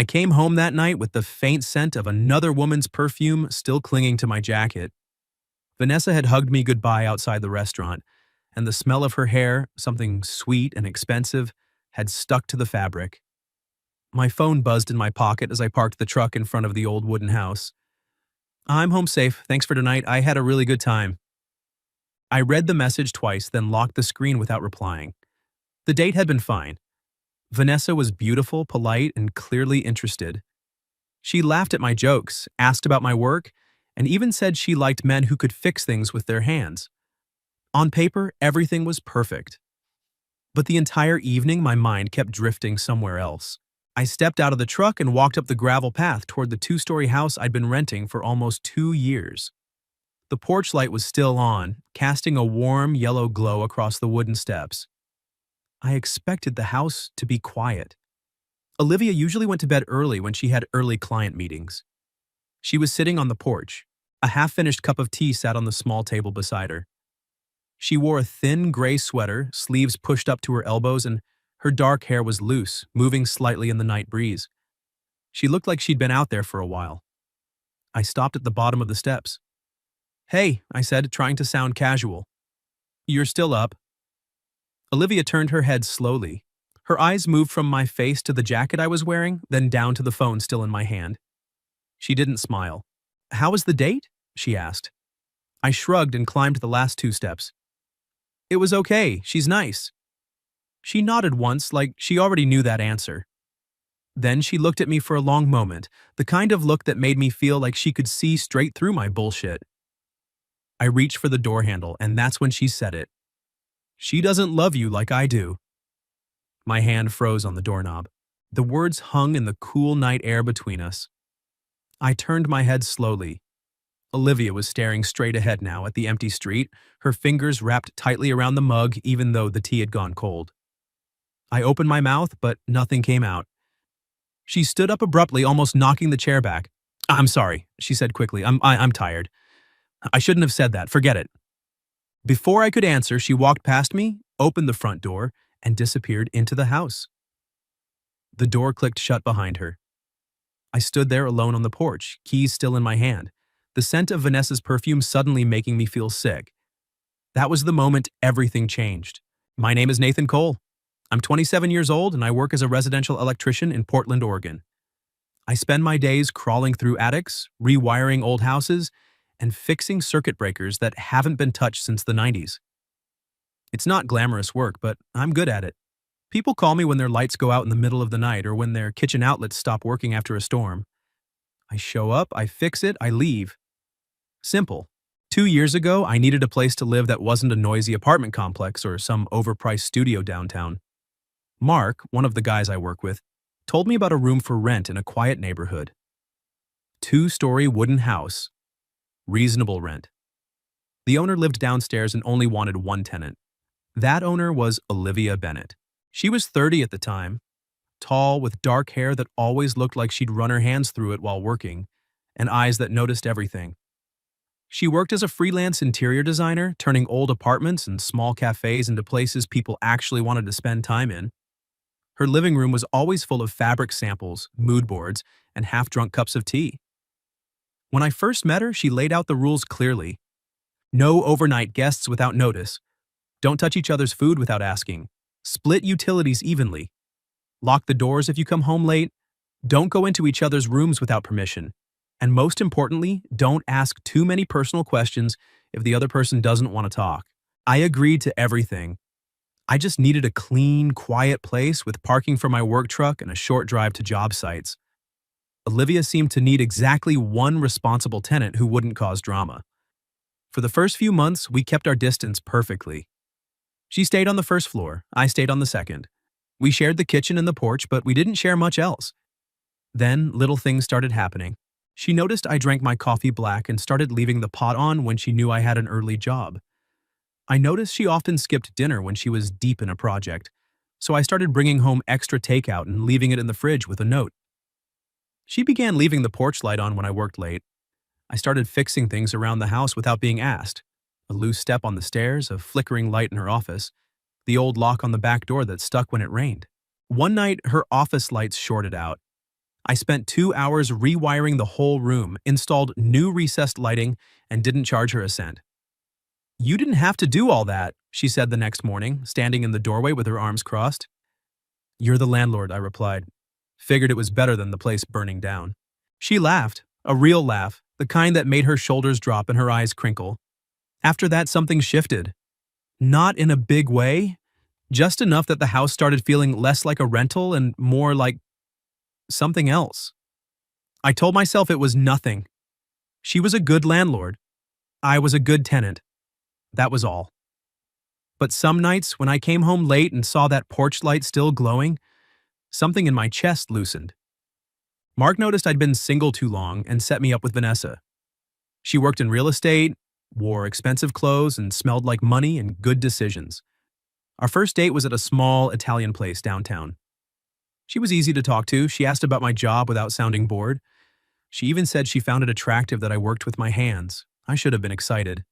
I came home that night with the faint scent of another woman's perfume still clinging to my jacket. Vanessa had hugged me goodbye outside the restaurant, and the smell of her hair, something sweet and expensive, had stuck to the fabric. My phone buzzed in my pocket as I parked the truck in front of the old wooden house. "I'm home safe. Thanks for tonight. I had a really good time." I read the message twice, then locked the screen without replying. The date had been fine. Vanessa was beautiful, polite, and clearly interested. She laughed at my jokes, asked about my work, and even said she liked men who could fix things with their hands. On paper, everything was perfect. But the entire evening, my mind kept drifting somewhere else. I stepped out of the truck and walked up the gravel path toward the two-story house I'd been renting for almost 2 years. The porch light was still on, casting a warm yellow glow across the wooden steps. I expected the house to be quiet. Olivia usually went to bed early when she had early client meetings. She was sitting on the porch. A half-finished cup of tea sat on the small table beside her. She wore a thin gray sweater, sleeves pushed up to her elbows, and her dark hair was loose, moving slightly in the night breeze. She looked like she'd been out there for a while. I stopped at the bottom of the steps. "Hey," I said, trying to sound casual. "You're still up?" Olivia turned her head slowly. Her eyes moved from my face to the jacket I was wearing, then down to the phone still in my hand. She didn't smile. "How was the date?" she asked. I shrugged and climbed the last 2 steps. "It was okay. She's nice." She nodded once, like she already knew that answer. Then she looked at me for a long moment, the kind of look that made me feel like she could see straight through my bullshit. I reached for the door handle, and that's when she said it. "She doesn't love you like I do." My hand froze on the doorknob. The words hung in the cool night air between us. I turned my head slowly. Olivia was staring straight ahead now at the empty street, her fingers wrapped tightly around the mug even though the tea had gone cold. I opened my mouth, but nothing came out. She stood up abruptly, almost knocking the chair back. "I'm sorry," she said quickly. I'm tired. I shouldn't have said that. Forget it." Before I could answer, she walked past me, opened the front door, and disappeared into the house. The door clicked shut behind her. I stood there alone on the porch, keys still in my hand, the scent of Vanessa's perfume suddenly making me feel sick. That was the moment everything changed. My name is Nathan Cole. I'm 27 years old and I work as a residential electrician in Portland, Oregon. I spend my days crawling through attics, rewiring old houses, and fixing circuit breakers that haven't been touched since the 90s. It's not glamorous work, but I'm good at it. People call me when their lights go out in the middle of the night or when their kitchen outlets stop working after a storm. I show up, I fix it, I leave. Simple. 2 years ago, I needed a place to live that wasn't a noisy apartment complex or some overpriced studio downtown. Mark, one of the guys I work with, told me about a room for rent in a quiet neighborhood. 2-story wooden house. Reasonable rent. The owner lived downstairs and only wanted one tenant. That owner was Olivia Bennett. She was 30 at the time, tall with dark hair that always looked like she'd run her hands through it while working, and eyes that noticed everything. She worked as a freelance interior designer, turning old apartments and small cafes into places people actually wanted to spend time in. Her living room was always full of fabric samples, mood boards, and half-drunk cups of tea. When I first met her, she laid out the rules clearly. No overnight guests without notice. Don't touch each other's food without asking. Split utilities evenly. Lock the doors if you come home late. Don't go into each other's rooms without permission. And most importantly, don't ask too many personal questions if the other person doesn't want to talk. I agreed to everything. I just needed a clean, quiet place with parking for my work truck and a short drive to job sites. Olivia seemed to need exactly one responsible tenant who wouldn't cause drama. For the first few months, we kept our distance perfectly. She stayed on the first floor, I stayed on the second. We shared the kitchen and the porch, but we didn't share much else. Then, little things started happening. She noticed I drank my coffee black and started leaving the pot on when she knew I had an early job. I noticed she often skipped dinner when she was deep in a project, so I started bringing home extra takeout and leaving it in the fridge with a note. She began leaving the porch light on when I worked late. I started fixing things around the house without being asked. A loose step on the stairs, a flickering light in her office, the old lock on the back door that stuck when it rained. One night, her office lights shorted out. I spent 2 hours rewiring the whole room, installed new recessed lighting, and didn't charge her a cent. You didn't have to do all that, she said the next morning, standing in the doorway with her arms crossed. You're the landlord, I replied. Figured it was better than the place burning down. She laughed, a real laugh, the kind that made her shoulders drop and her eyes crinkle. After that, something shifted. Not in a big way, just enough that the house started feeling less like a rental and more like something else. I told myself it was nothing. She was a good landlord. I was a good tenant. That was all. But some nights, when I came home late and saw that porch light still glowing, something in my chest loosened. Mark noticed I'd been single too long and set me up with Vanessa. She worked in real estate, wore expensive clothes, and smelled like money and good decisions. Our first date was at a small Italian place downtown. She was easy to talk to. She asked about my job without sounding bored. She even said she found it attractive that I worked with my hands. I should have been excited.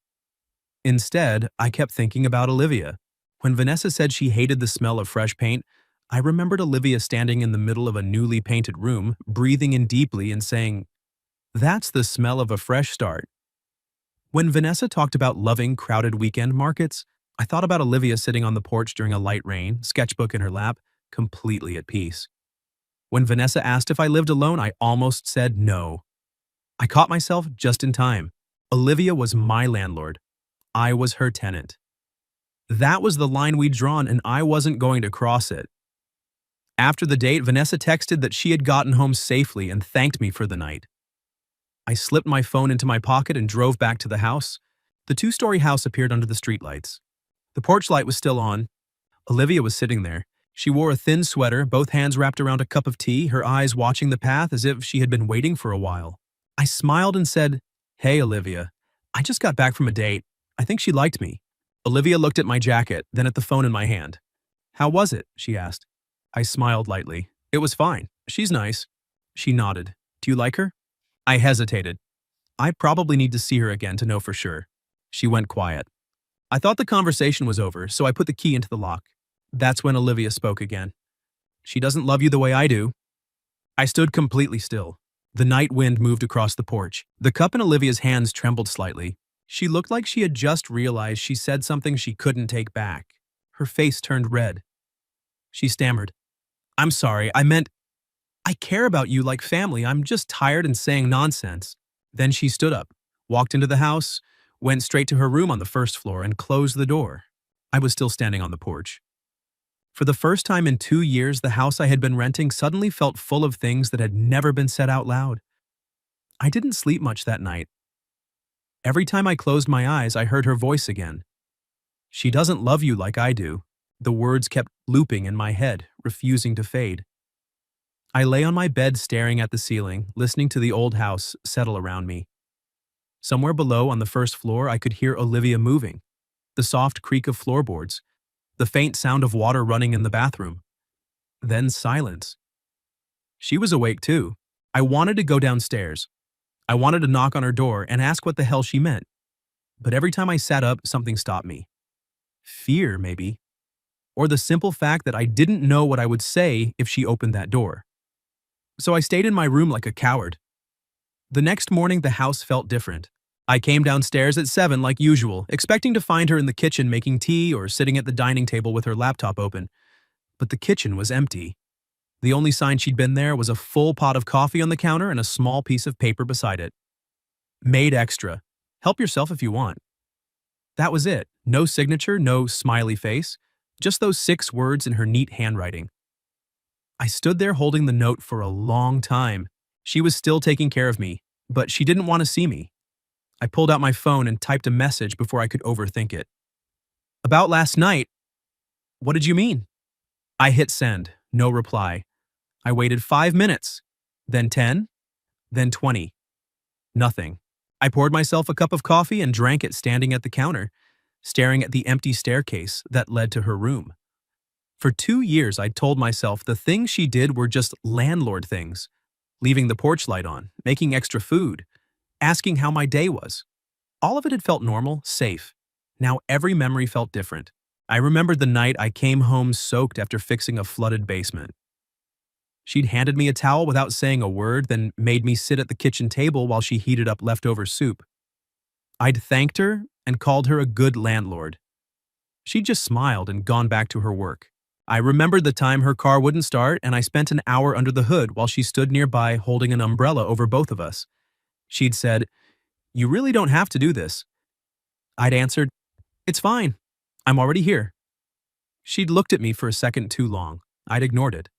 Instead, I kept thinking about Olivia. When Vanessa said she hated the smell of fresh paint, I remembered Olivia standing in the middle of a newly painted room, breathing in deeply and saying, "That's the smell of a fresh start." When Vanessa talked about loving crowded weekend markets, I thought about Olivia sitting on the porch during a light rain, sketchbook in her lap, completely at peace. When Vanessa asked if I lived alone, I almost said no. I caught myself just in time. Olivia was my landlord. I was her tenant. That was the line we'd drawn, and I wasn't going to cross it. After the date, Vanessa texted that she had gotten home safely and thanked me for the night. I slipped my phone into my pocket and drove back to the house. The two-story house appeared under the streetlights. The porch light was still on. Olivia was sitting there. She wore a thin sweater, both hands wrapped around a cup of tea, her eyes watching the path as if she had been waiting for a while. I smiled and said, "Hey, Olivia. I just got back from a date. I think she liked me." Olivia looked at my jacket, then at the phone in my hand. "How was it?" she asked. I smiled lightly. "It was fine. She's nice." She nodded. "Do you like her?" I hesitated. I probably need to see her again to know for sure. She went quiet. I thought the conversation was over, so I put the key into the lock. That's when Olivia spoke again. "She doesn't love you the way I do." I stood completely still. The night wind moved across the porch. The cup in Olivia's hands trembled slightly. She looked like she had just realized she said something she couldn't take back. Her face turned red. She stammered, "I'm sorry, I care about you like family. I'm just tired and saying nonsense." Then she stood up, walked into the house, went straight to her room on the first floor, and closed the door. I was still standing on the porch. For the first time in 2 years, the house I had been renting suddenly felt full of things that had never been said out loud. I didn't sleep much that night. Every time I closed my eyes, I heard her voice again. "She doesn't love you like I do." The words kept looping in my head, refusing to fade. I lay on my bed staring at the ceiling, listening to the old house settle around me. Somewhere below on the first floor, I could hear Olivia moving, the soft creak of floorboards, the faint sound of water running in the bathroom. Then silence. She was awake too. I wanted to go downstairs. I wanted to knock on her door and ask what the hell she meant. But every time I sat up, something stopped me. Fear, maybe. Or the simple fact that I didn't know what I would say if she opened that door. So I stayed in my room like a coward. The next morning, the house felt different. I came downstairs at 7 like usual, expecting to find her in the kitchen making tea or sitting at the dining table with her laptop open. But the kitchen was empty. The only sign she'd been there was a full pot of coffee on the counter and a small piece of paper beside it. "Made extra. Help yourself if you want." That was it. No signature, no smiley face. Just those 6 words in her neat handwriting. I stood there holding the note for a long time. She was still taking care of me, but she didn't want to see me. I pulled out my phone and typed a message before I could overthink it. "About last night." "What did you mean?" I hit send. No reply. I waited 5 minutes, then 10, then 20. Nothing. I poured myself a cup of coffee and drank it standing at the counter, staring at the empty staircase that led to her room. For 2 years, I'd told myself the things she did were just landlord things. Leaving the porch light on, making extra food, asking how my day was. All of it had felt normal, safe. Now every memory felt different. I remembered the night I came home soaked after fixing a flooded basement. She'd handed me a towel without saying a word, then made me sit at the kitchen table while she heated up leftover soup. I'd thanked her and called her a good landlord. She'd just smiled and gone back to her work. I remembered the time her car wouldn't start, and I spent an hour under the hood while she stood nearby holding an umbrella over both of us. She'd said, "You really don't have to do this." I'd answered, "It's fine. I'm already here." She'd looked at me for a second too long. I'd ignored it.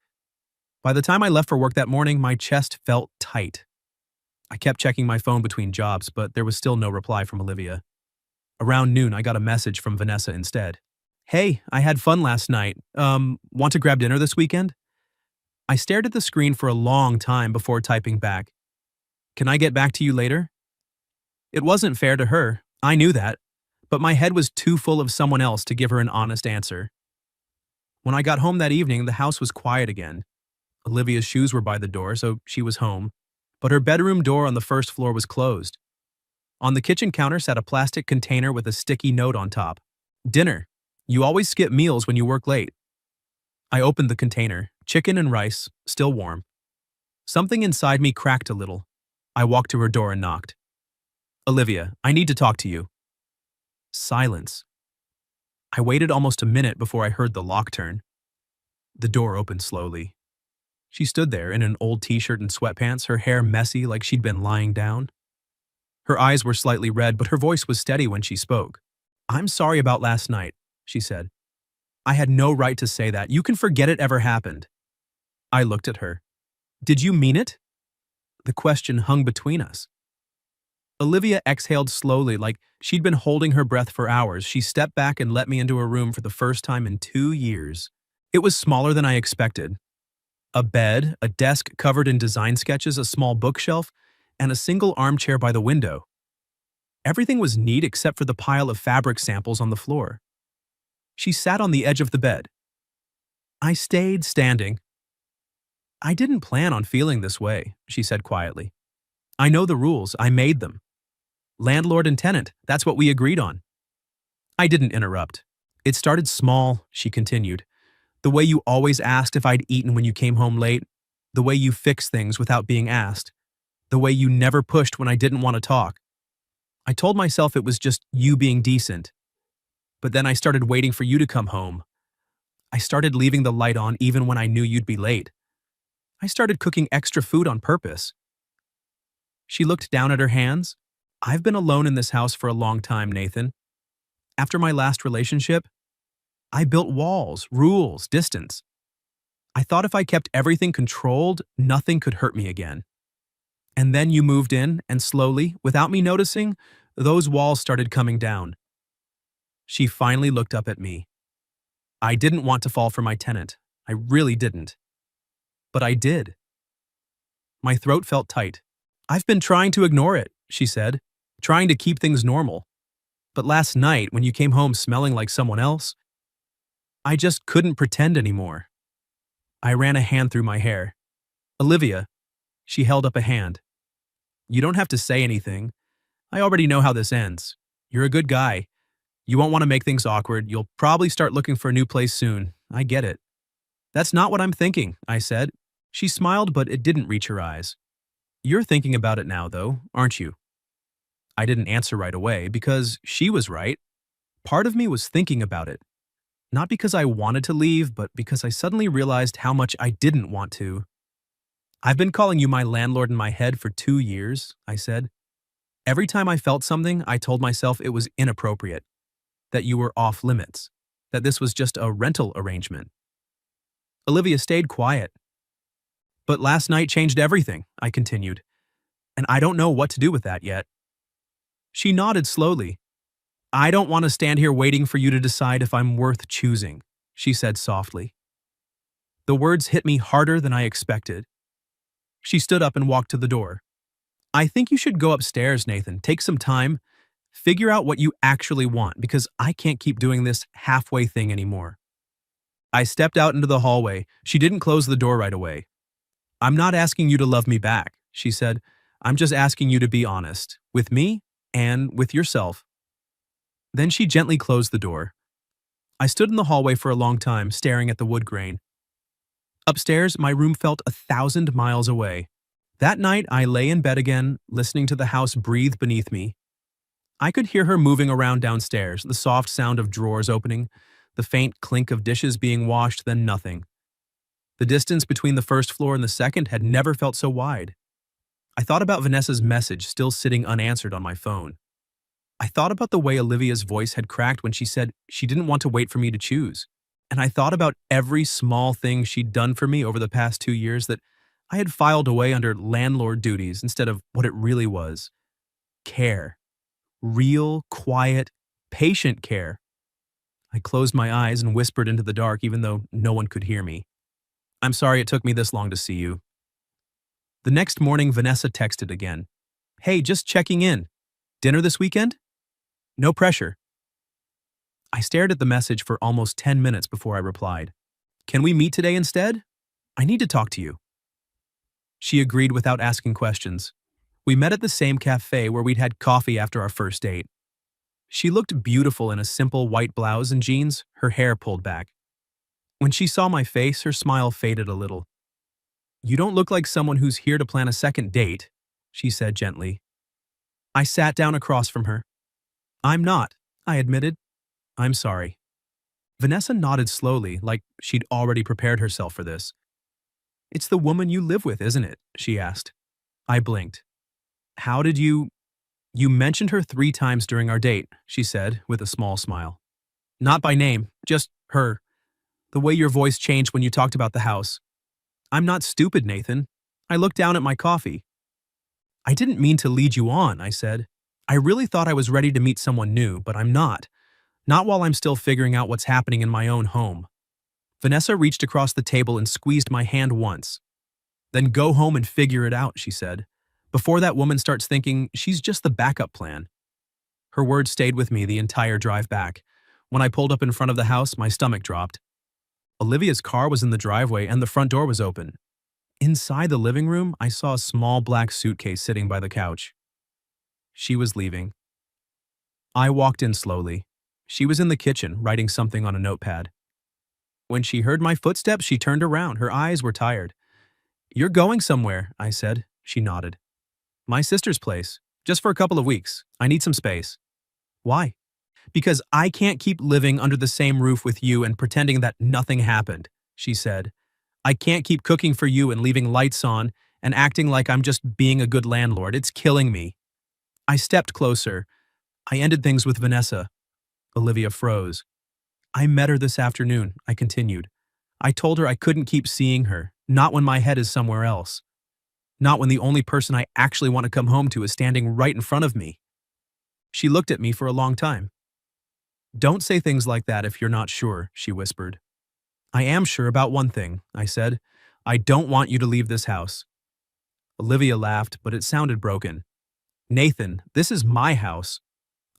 By the time I left for work that morning, my chest felt tight. I kept checking my phone between jobs, but there was still no reply from Olivia. Around noon, I got a message from Vanessa instead. "Hey, I had fun last night. Want to grab dinner this weekend?" I stared at the screen for a long time before typing back, "Can I get back to you later?" It wasn't fair to her. I knew that. But my head was too full of someone else to give her an honest answer. When I got home that evening, the house was quiet again. Olivia's shoes were by the door, so she was home. But her bedroom door on the first floor was closed. On the kitchen counter sat a plastic container with a sticky note on top. "Dinner. You always skip meals when you work late." I opened the container, chicken and rice, still warm. Something inside me cracked a little. I walked to her door and knocked. "Olivia, I need to talk to you." Silence. I waited almost a minute before I heard the lock turn. The door opened slowly. She stood there in an old t-shirt and sweatpants, her hair messy like she'd been lying down. Her eyes were slightly red, but her voice was steady when she spoke. "I'm sorry about last night," she said. "I had no right to say that. You can forget it ever happened." I looked at her. "Did you mean it?" The question hung between us. Olivia exhaled slowly, like she'd been holding her breath for hours. She stepped back and let me into her room for the first time in 2 years. It was smaller than I expected. A bed, a desk covered in design sketches, a small bookshelf, and a single armchair by the window. Everything was neat except for the pile of fabric samples on the floor. She sat on the edge of the bed. I stayed standing. "I didn't plan on feeling this way," she said quietly. "I know the rules. I made them. Landlord and tenant, that's what we agreed on." I didn't interrupt. "It started small," she continued. "The way you always asked if I'd eaten when you came home late. The way you fixed things without being asked. The way you never pushed when I didn't want to talk. I told myself it was just you being decent. But then I started waiting for you to come home. I started leaving the light on even when I knew you'd be late. I started cooking extra food on purpose." She looked down at her hands. "I've been alone in this house for a long time, Nathan. After my last relationship, I built walls, rules, distance. I thought if I kept everything controlled, nothing could hurt me again. And then you moved in, and slowly, without me noticing, those walls started coming down." She finally looked up at me. "I didn't want to fall for my tenant. I really didn't. But I did." My throat felt tight. "I've been trying to ignore it," she said, "trying to keep things normal. But last night, when you came home smelling like someone else, I just couldn't pretend anymore." I ran a hand through my hair. "Olivia," she held up a hand. "You don't have to say anything. I already know how this ends. You're a good guy. You won't want to make things awkward. You'll probably start looking for a new place soon. I get it." "That's not what I'm thinking," I said. She smiled, but it didn't reach her eyes. "You're thinking about it now, though, aren't you?" I didn't answer right away because she was right. Part of me was thinking about it. Not because I wanted to leave, but because I suddenly realized how much I didn't want to. "I've been calling you my landlord in my head for 2 years," I said. "Every time I felt something, I told myself it was inappropriate, that you were off limits, that this was just a rental arrangement." Olivia stayed quiet. "But last night changed everything," I continued, "and I don't know what to do with that yet." She nodded slowly. "I don't want to stand here waiting for you to decide if I'm worth choosing," she said softly. The words hit me harder than I expected. She stood up and walked to the door. "I think you should go upstairs, Nathan. Take some time. Figure out what you actually want, because I can't keep doing this halfway thing anymore." I stepped out into the hallway. She didn't close the door right away. "I'm not asking you to love me back," she said. "I'm just asking you to be honest, with me and with yourself." Then she gently closed the door. I stood in the hallway for a long time, staring at the wood grain. Upstairs, my room felt 1,000 miles away. That night, I lay in bed again, listening to the house breathe beneath me. I could hear her moving around downstairs, the soft sound of drawers opening, the faint clink of dishes being washed, then nothing. The distance between the first floor and the second had never felt so wide. I thought about Vanessa's message still sitting unanswered on my phone. I thought about the way Olivia's voice had cracked when she said she didn't want to wait for me to choose. And I thought about every small thing she'd done for me over the past 2 years that I had filed away under landlord duties instead of what it really was. Care. Real, quiet, patient care. I closed my eyes and whispered into the dark even though no one could hear me. I'm sorry it took me this long to see you. The next morning, Vanessa texted again. Hey, just checking in. Dinner this weekend? No pressure. I stared at the message for almost 10 minutes before I replied. Can we meet today instead? I need to talk to you. She agreed without asking questions. We met at the same cafe where we'd had coffee after our first date. She looked beautiful in a simple white blouse and jeans, her hair pulled back. When she saw my face, her smile faded a little. You don't look like someone who's here to plan a second date, she said gently. I sat down across from her. I'm not, I admitted. I'm sorry. Vanessa nodded slowly, like she'd already prepared herself for this. It's the woman you live with, isn't it? She asked. I blinked. How did you mentioned her 3 times during our date, she said with a small smile. Not by name, just her. The way your voice changed when you talked about the house. I'm not stupid, Nathan. I looked down at my coffee. I didn't mean to lead you on, I said. I really thought I was ready to meet someone new, but I'm not. Not while I'm still figuring out what's happening in my own home. Vanessa reached across the table and squeezed my hand once. Then go home and figure it out, she said, before that woman starts thinking she's just the backup plan. Her words stayed with me the entire drive back. When I pulled up in front of the house, my stomach dropped. Olivia's car was in the driveway and the front door was open. Inside the living room, I saw a small black suitcase sitting by the couch. She was leaving. I walked in slowly. She was in the kitchen, writing something on a notepad. When she heard my footsteps, she turned around. Her eyes were tired. You're going somewhere, I said. She nodded. My sister's place. Just for a couple of weeks. I need some space. Why? Because I can't keep living under the same roof with you and pretending that nothing happened, she said. I can't keep cooking for you and leaving lights on and acting like I'm just being a good landlord. It's killing me. I stepped closer. I ended things with Vanessa. Olivia froze. I met her this afternoon, I continued. I told her I couldn't keep seeing her, not when my head is somewhere else. Not when the only person I actually want to come home to is standing right in front of me. She looked at me for a long time. Don't say things like that if you're not sure, she whispered. I am sure about one thing, I said. I don't want you to leave this house. Olivia laughed, but it sounded broken. Nathan, this is my house.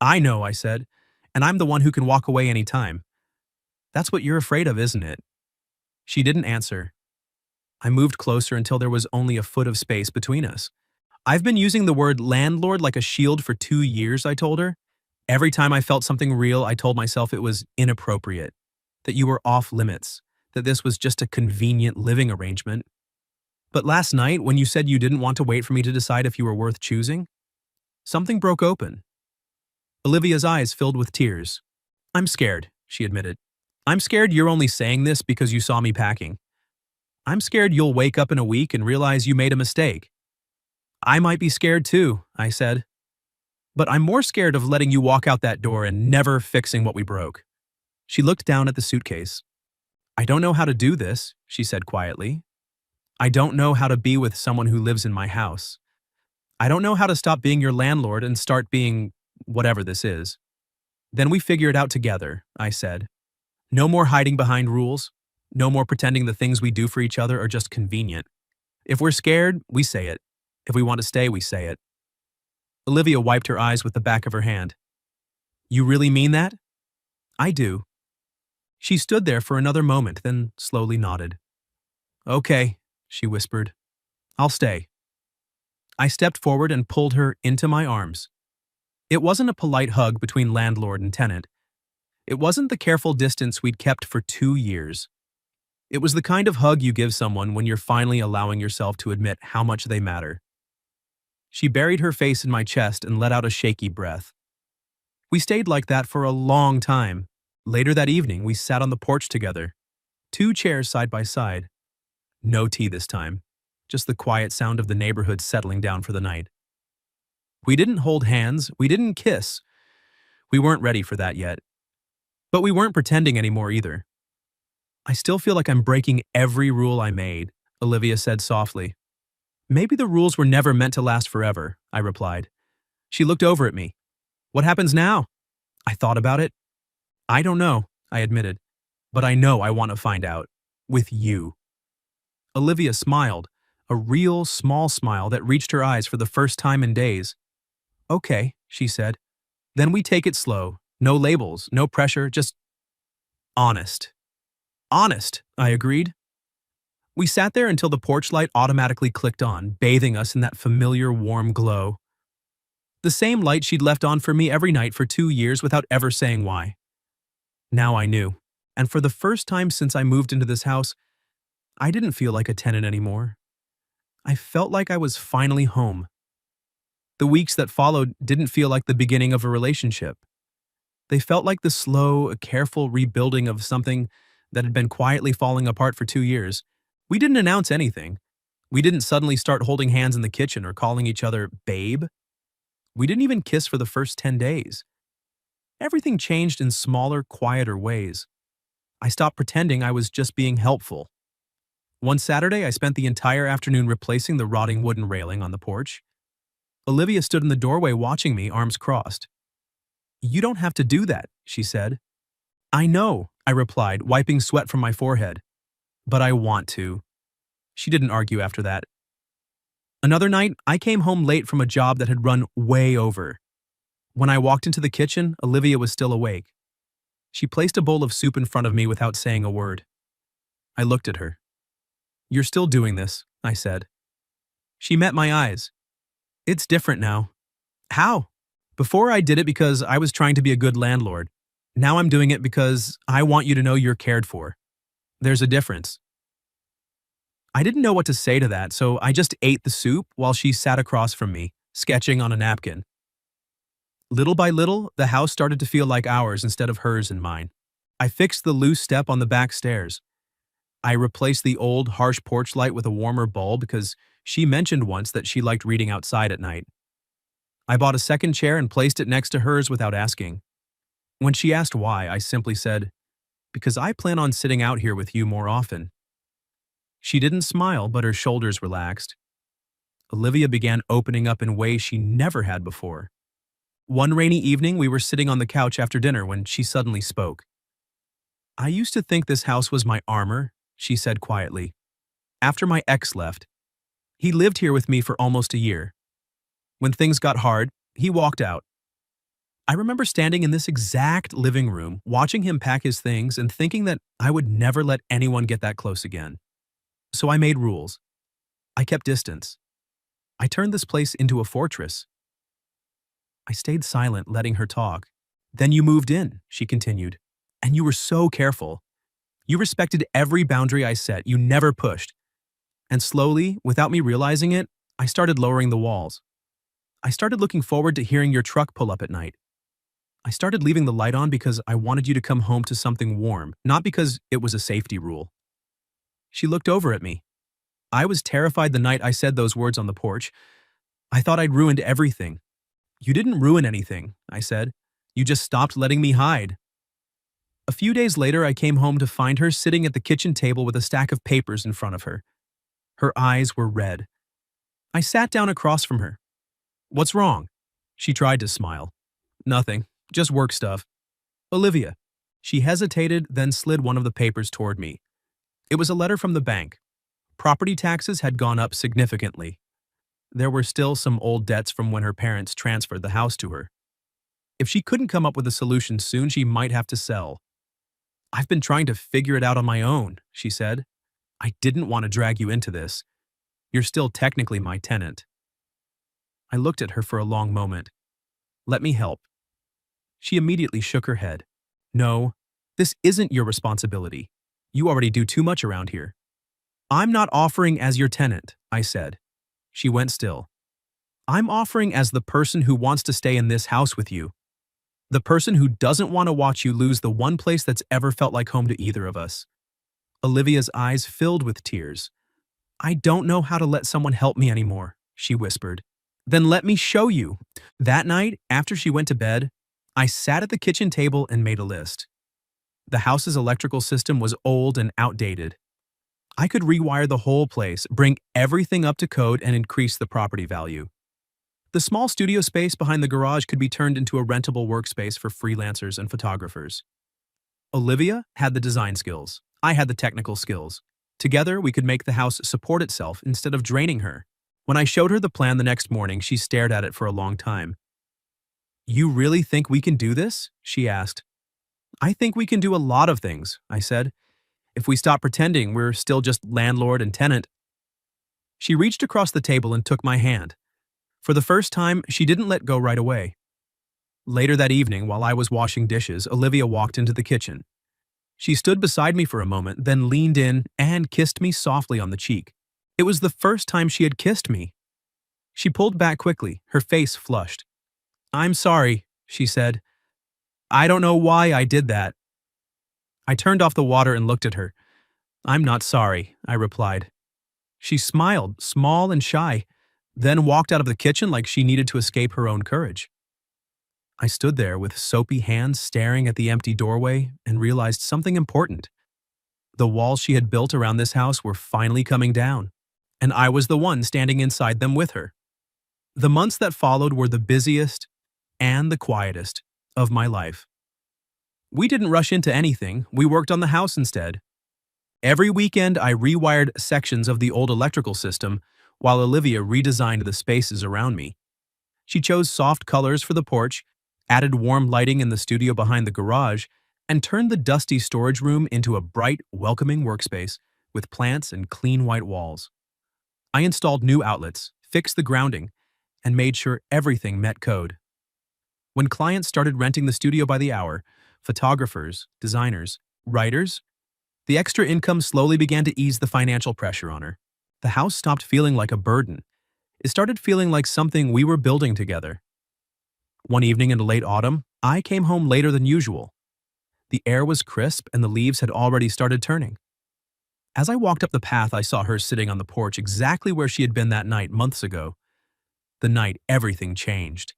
I know, I said, and I'm the one who can walk away anytime. That's what you're afraid of, isn't it? She didn't answer. I moved closer until there was only a foot of space between us. I've been using the word landlord like a shield for 2 years, I told her. Every time I felt something real, I told myself it was inappropriate, that you were off limits, that this was just a convenient living arrangement. But last night, when you said you didn't want to wait for me to decide if you were worth choosing, something broke open. Olivia's eyes filled with tears. I'm scared, she admitted. I'm scared you're only saying this because you saw me packing. I'm scared you'll wake up in a week and realize you made a mistake. I might be scared too, I said. But I'm more scared of letting you walk out that door and never fixing what we broke. She looked down at the suitcase. I don't know how to do this, she said quietly. I don't know how to be with someone who lives in my house. I don't know how to stop being your landlord and start being whatever this is. Then we figure it out together, I said. No more hiding behind rules. No more pretending the things we do for each other are just convenient. If we're scared, we say it. If we want to stay, we say it. Olivia wiped her eyes with the back of her hand. You really mean that? I do. She stood there for another moment, then slowly nodded. Okay, she whispered. I'll stay. I stepped forward and pulled her into my arms. It wasn't a polite hug between landlord and tenant. It wasn't the careful distance we'd kept for 2 years. It was the kind of hug you give someone when you're finally allowing yourself to admit how much they matter. She buried her face in my chest and let out a shaky breath. We stayed like that for a long time. Later that evening, we sat on the porch together, two chairs side by side. No tea this time, just the quiet sound of the neighborhood settling down for the night. We didn't hold hands, we didn't kiss. We weren't ready for that yet. But we weren't pretending anymore either. I still feel like I'm breaking every rule I made, Olivia said softly. Maybe the rules were never meant to last forever, I replied. She looked over at me. What happens now? I thought about it. I don't know, I admitted. But I know I want to find out. With you. Olivia smiled, a real small smile that reached her eyes for the first time in days. Okay, she said. Then we take it slow. No labels, no pressure, just honest. Honest, I agreed. We sat there until the porch light automatically clicked on, bathing us in that familiar warm glow. The same light she'd left on for me every night for 2 years without ever saying why. Now I knew, and for the first time since I moved into this house, I didn't feel like a tenant anymore. I felt like I was finally home. The weeks that followed didn't feel like the beginning of a relationship. They felt like the slow, careful rebuilding of something that had been quietly falling apart for 2 years. We didn't announce anything. We didn't suddenly start holding hands in the kitchen or calling each other babe. We didn't even kiss for the first 10 days. Everything changed in smaller, quieter ways. I stopped pretending I was just being helpful. One Saturday, I spent the entire afternoon replacing the rotting wooden railing on the porch. Olivia stood in the doorway watching me, arms crossed. You don't have to do that, she said. I know, I replied, wiping sweat from my forehead. But I want to. She didn't argue after that. Another night, I came home late from a job that had run way over. When I walked into the kitchen, Olivia was still awake. She placed a bowl of soup in front of me without saying a word. I looked at her. You're still doing this, I said. She met my eyes. It's different now. How? Before I did it because I was trying to be a good landlord. Now I'm doing it because I want you to know you're cared for. There's a difference. I didn't know what to say to that, so I just ate the soup while she sat across from me, sketching on a napkin. Little by little, the house started to feel like ours instead of hers and mine. I fixed the loose step on the back stairs. I replaced the old, harsh porch light with a warmer bulb because she mentioned once that she liked reading outside at night. I bought a second chair and placed it next to hers without asking. When she asked why, I simply said, because I plan on sitting out here with you more often. She didn't smile, but her shoulders relaxed. Olivia began opening up in ways she never had before. One rainy evening, we were sitting on the couch after dinner when she suddenly spoke. I used to think this house was my armor, she said quietly. After my ex left, he lived here with me for almost a year. When things got hard, he walked out. I remember standing in this exact living room, watching him pack his things and thinking that I would never let anyone get that close again. So I made rules. I kept distance. I turned this place into a fortress. I stayed silent, letting her talk. Then you moved in, she continued. And you were so careful. You respected every boundary I set, you never pushed. And slowly, without me realizing it, I started lowering the walls. I started looking forward to hearing your truck pull up at night. I started leaving the light on because I wanted you to come home to something warm, not because it was a safety rule. She looked over at me. I was terrified the night I said those words on the porch. I thought I'd ruined everything. You didn't ruin anything, I said. You just stopped letting me hide. A few days later, I came home to find her sitting at the kitchen table with a stack of papers in front of her. Her eyes were red. I sat down across from her. What's wrong? She tried to smile. Nothing, just work stuff. Olivia. She hesitated, then slid one of the papers toward me. It was a letter from the bank. Property taxes had gone up significantly. There were still some old debts from when her parents transferred the house to her. If she couldn't come up with a solution soon, she might have to sell. I've been trying to figure it out on my own, she said. I didn't want to drag you into this. You're still technically my tenant. I looked at her for a long moment. Let me help. She immediately shook her head. No, this isn't your responsibility. You already do too much around here. I'm not offering as your tenant, I said. She went still. I'm offering as the person who wants to stay in this house with you. The person who doesn't want to watch you lose the one place that's ever felt like home to either of us. Olivia's eyes filled with tears. I don't know how to let someone help me anymore, she whispered. Then let me show you. That night, after she went to bed, I sat at the kitchen table and made a list. The house's electrical system was old and outdated. I could rewire the whole place, bring everything up to code, and increase the property value. The small studio space behind the garage could be turned into a rentable workspace for freelancers and photographers. Olivia had the design skills. I had the technical skills. Together, we could make the house support itself instead of draining her. When I showed her the plan the next morning, she stared at it for a long time. You really think we can do this? She asked. I think we can do a lot of things, I said. If we stop pretending we're still just landlord and tenant. She reached across the table and took my hand. For the first time, she didn't let go right away. Later that evening, while I was washing dishes, Olivia walked into the kitchen. She stood beside me for a moment, then leaned in and kissed me softly on the cheek. It was the first time she had kissed me. She pulled back quickly, her face flushed. I'm sorry, she said. I don't know why I did that. I turned off the water and looked at her. I'm not sorry, I replied. She smiled, small and shy, then walked out of the kitchen like she needed to escape her own courage. I stood there with soapy hands staring at the empty doorway and realized something important. The walls she had built around this house were finally coming down, and I was the one standing inside them with her. The months that followed were the busiest and the quietest of my life. We didn't rush into anything, we worked on the house instead. Every weekend, I rewired sections of the old electrical system while Olivia redesigned the spaces around me. She chose soft colors for the porch, added warm lighting in the studio behind the garage, and turned the dusty storage room into a bright, welcoming workspace with plants and clean white walls. I installed new outlets, fixed the grounding, and made sure everything met code. When clients started renting the studio by the hour, photographers, designers, writers, the extra income slowly began to ease the financial pressure on her. The house stopped feeling like a burden. It started feeling like something we were building together. One evening in the late autumn, I came home later than usual. The air was crisp and the leaves had already started turning. As I walked up the path, I saw her sitting on the porch exactly where she had been that night months ago. The night everything changed.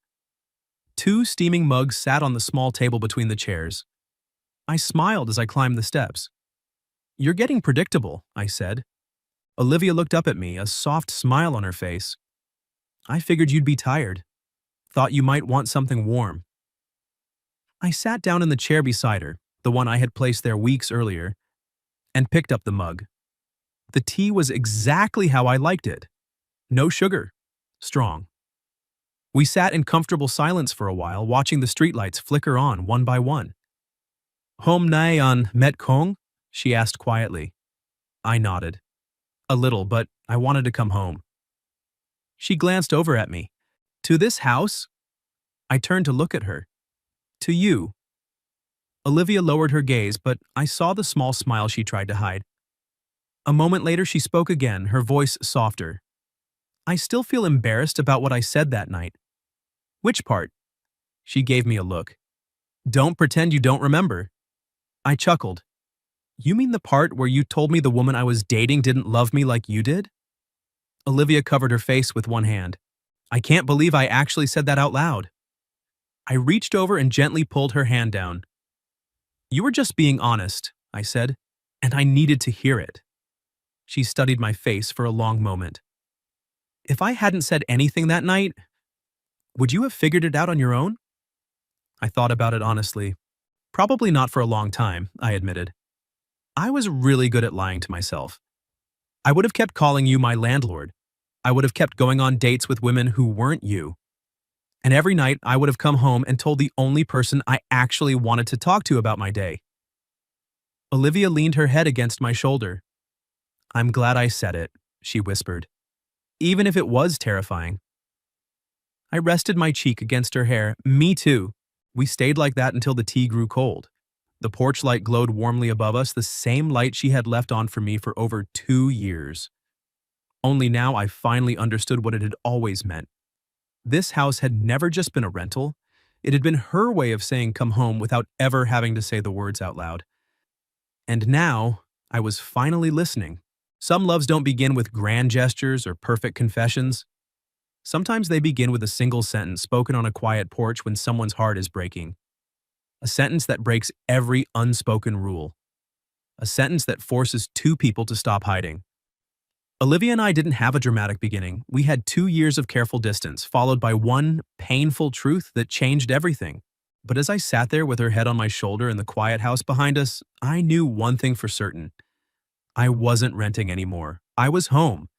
2 steaming mugs sat on the small table between the chairs. I smiled as I climbed the steps. You're getting predictable, I said. Olivia looked up at me, a soft smile on her face. I figured you'd be tired. Thought you might want something warm. I sat down in the chair beside her, the one I had placed there weeks earlier, and picked up the mug. The tea was exactly how I liked it. No sugar. Strong. We sat in comfortable silence for a while, watching the streetlights flicker on one by one. Hôm nay on Met Kong? She asked quietly. I nodded. A little, but I wanted to come home. She glanced over at me. To this house? I turned to look at her. To you. Olivia lowered her gaze, but I saw the small smile she tried to hide. A moment later, she spoke again, her voice softer. I still feel embarrassed about what I said that night. Which part? She gave me a look. Don't pretend you don't remember. I chuckled. You mean the part where you told me the woman I was dating didn't love me like you did? Olivia covered her face with one hand. I can't believe I actually said that out loud. I reached over and gently pulled her hand down. You were just being honest, I said, and I needed to hear it. She studied my face for a long moment. If I hadn't said anything that night, would you have figured it out on your own? I thought about it honestly. Probably not for a long time, I admitted. I was really good at lying to myself. I would have kept calling you my landlord. I would have kept going on dates with women who weren't you. And every night I would have come home and told the only person I actually wanted to talk to about my day. Olivia leaned her head against my shoulder. I'm glad I said it, she whispered. Even if it was terrifying. I rested my cheek against her hair. Me too. We stayed like that until the tea grew cold. The porch light glowed warmly above us, the same light she had left on for me for over 2 years. Only now I finally understood what it had always meant. This house had never just been a rental. It had been her way of saying come home without ever having to say the words out loud. And now, I was finally listening. Some loves don't begin with grand gestures or perfect confessions. Sometimes they begin with a single sentence spoken on a quiet porch when someone's heart is breaking. A sentence that breaks every unspoken rule. A sentence that forces two people to stop hiding. Olivia and I didn't have a dramatic beginning. We had 2 years of careful distance, followed by one painful truth that changed everything. But as I sat there with her head on my shoulder in the quiet house behind us, I knew one thing for certain. I wasn't renting anymore. I was home.